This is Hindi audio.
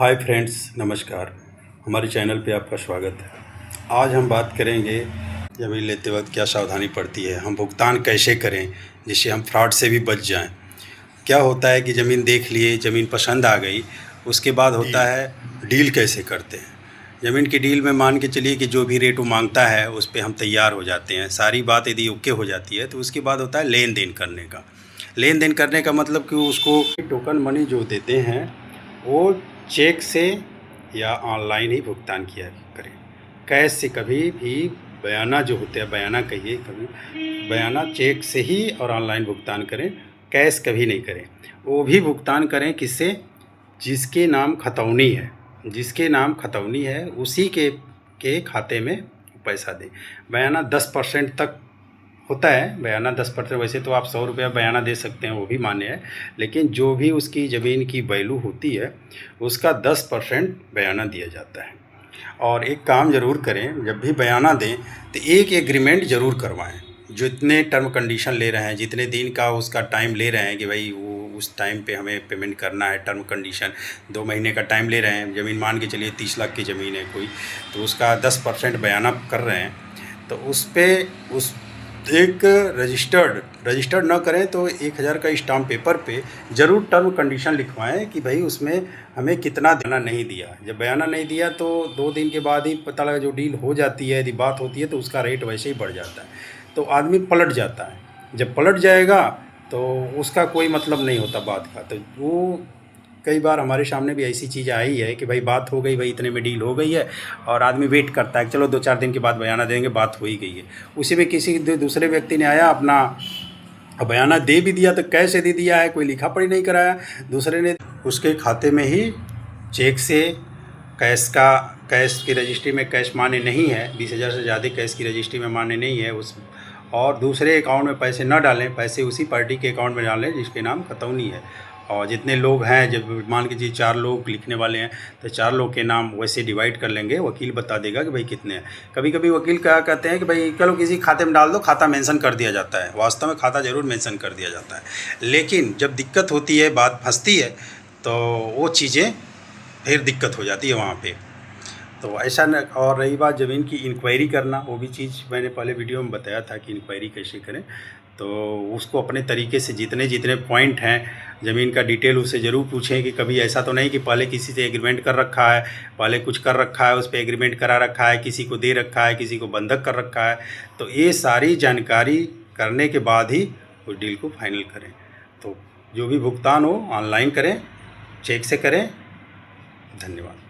हाय फ्रेंड्स, नमस्कार। हमारे चैनल पे आपका स्वागत है। आज हम बात करेंगे ज़मीन लेते वक्त क्या सावधानी पड़ती है, हम भुगतान कैसे करें जिससे हम फ्रॉड से भी बच जाएं। क्या होता है कि ज़मीन देख लिए, ज़मीन पसंद आ गई, उसके बाद होता है डील कैसे करते हैं। ज़मीन की डील में मान के चलिए कि जो भी रेट वो मांगता है उस पर हम तैयार हो जाते हैं। सारी बात यदि ओके हो जाती है तो उसके बाद होता है लेन देन करने का। लेन देन करने का मतलब कि उसको टोकन मनी जो देते हैं वो चेक से या ऑनलाइन ही भुगतान किया करें। कैश से कभी भी बयाना जो होते हैं, बयाना कहिए, कभी बयाना चेक से ही और ऑनलाइन भुगतान करें, कैश कभी नहीं करें। वो भी भुगतान करें किससे? जिसके नाम खतौनी है, जिसके नाम खतौनी है उसी के खाते में पैसा दें। बयाना 10% तक होता है, बयाना 10%। वैसे तो आप 100 रुपया बयाना दे सकते हैं, वो भी मान्य है, लेकिन जो भी उसकी ज़मीन की वैल्यू होती है उसका 10% बयाना दिया जाता है। और एक काम ज़रूर करें, जब भी बयाना दें तो एक एग्रीमेंट ज़रूर करवाएं। जितने टर्म कंडीशन ले रहे हैं, जितने दिन का उसका टाइम ले रहे हैं कि भाई वो उस टाइम पे हमें पेमेंट करना है, टर्म कंडीशन 2 महीने का टाइम ले रहे हैं। ज़मीन मान के चलिए 30 लाख की ज़मीन है कोई, तो उसका 10% बयाना कर रहे हैं, तो उस पर उस एक रजिस्टर्ड ना करें तो 1000 का स्टाम्प पेपर पे ज़रूर टर्म कंडीशन लिखवाएं कि भाई उसमें हमें कितना देना नहीं दिया। जब बयाना नहीं दिया तो 2 दिन के बाद ही पता लगा, जो डील हो जाती है, यदि बात होती है तो उसका रेट वैसे ही बढ़ जाता है, तो आदमी पलट जाता है। जब पलट जाएगा तो उसका कोई मतलब नहीं होता बात का। तो वो कई बार हमारे सामने भी ऐसी चीज़ आई है कि भाई बात हो गई, भाई इतने में डील हो गई है, और आदमी वेट करता है, चलो 2-4 दिन के बाद बयाना देंगे, बात हो ही गई है। उसी में किसी दूसरे व्यक्ति ने आया, अपना बयाना दे भी दिया, तो कैसे दे दिया है, कोई लिखा पढ़ी नहीं कराया, दूसरे ने उसके खाते में ही चेक से कैश की रजिस्ट्री में कैश मान्य नहीं है, 20,000 से ज़्यादा कैश की रजिस्ट्री में मान्य नहीं है उस, और दूसरे अकाउंट में पैसे न डालें, पैसे उसी पार्टी के अकाउंट में डालें जिसके नाम खतौनी है। और जितने लोग हैं, जब मान के चलिए 4 लोग लिखने वाले हैं तो 4 लोग के नाम वैसे डिवाइड कर लेंगे, वकील बता देगा कि भाई कितने हैं। कभी कभी वकील क्या कहते हैं कि भाई चलो किसी खाते में डाल दो, खाता मेंशन कर दिया जाता है। वास्तव में खाता ज़रूर मेंशन कर दिया जाता है, लेकिन जब दिक्कत होती है, बात फंसती है, तो वो चीज़ें फिर दिक्कत हो जाती है वहाँ पे। तो ऐसा न। और रही बात ज़मीन की इंक्वायरी करना, वो भी चीज़ मैंने पहले वीडियो में बताया था कि इंक्वायरी कैसे करें। तो उसको अपने तरीके से जितने पॉइंट हैं ज़मीन का डिटेल उससे ज़रूर पूछें कि कभी ऐसा तो नहीं कि पहले किसी से एग्रीमेंट कर रखा है, पहले कुछ कर रखा है, उस पर एग्रीमेंट करा रखा है, किसी को दे रखा है, किसी को बंधक कर रखा है। तो ये सारी जानकारी करने के बाद ही उस डील को फाइनल करें। तो जो भी भुगतान हो ऑनलाइन करें, चेक से करें। धन्यवाद।